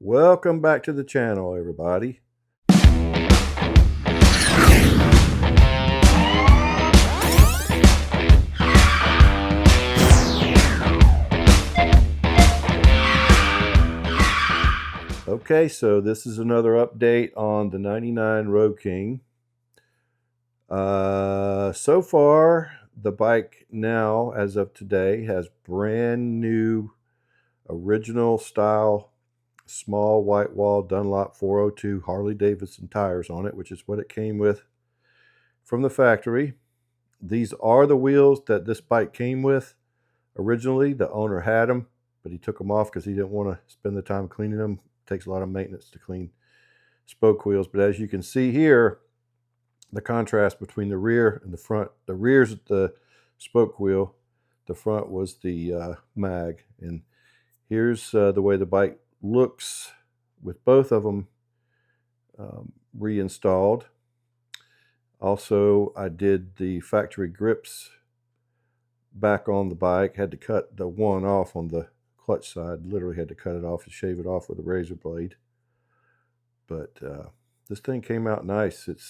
Welcome back to the channel, everybody. Okay, so this is another update on the 99 Road King. So far, the bike now, as of today, has brand new original style small white wall Dunlop 402 Harley-Davidson tires on it, which is what it came with from the factory. These are the wheels that this bike came with originally. The owner had them, but he took them off because he didn't want to spend the time cleaning them. It takes a lot of maintenance to clean spoke wheels. But as you can see here, the contrast between the rear and the front. The rear's the spoke wheel, the front was the mag. And here's the way the bike looks with both of them reinstalled. Also, I did the factory grips back on the bike. Had to cut the one off on the clutch side. Literally had to cut it off and shave it off with a razor blade. But this thing came out nice. It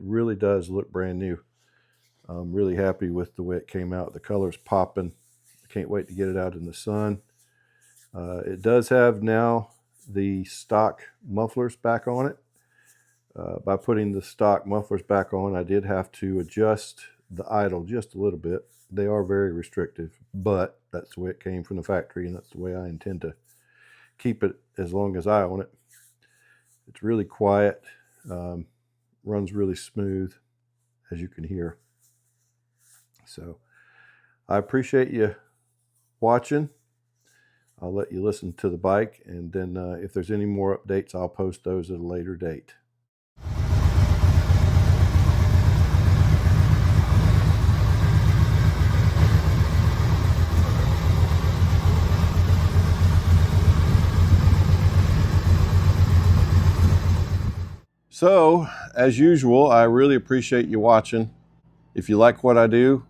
really does look brand new. I'm really happy with the way it came out. The color's popping. I can't wait to get it out in the sun. It does have now the stock mufflers back on it. By putting the stock mufflers back on, I did have to adjust the idle just a little bit. They are very restrictive, but that's the way it came from the factory, and that's the way I intend to keep it as long as I own it. It's really quiet, runs really smooth, as you can hear. So I appreciate you watching. I'll let you listen to the bike, and then if there's any more updates, I'll post those at a later date. So, as usual, I really appreciate you watching. If you like what I do,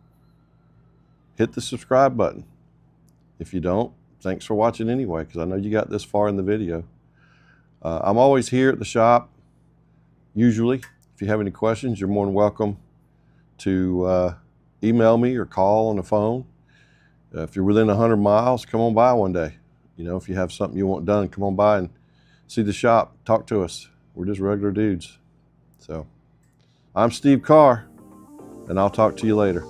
hit the subscribe button. If you don't, thanks for watching anyway, because I know you got this far in the video. I'm always here at the shop, usually. If you have any questions, you're more than welcome to email me or call on the phone. If you're within 100 miles, come on by one day. You know, if you have something you want done, come on by and see the shop, talk to us. We're just regular dudes. So, I'm Steve Carr, and I'll talk to you later.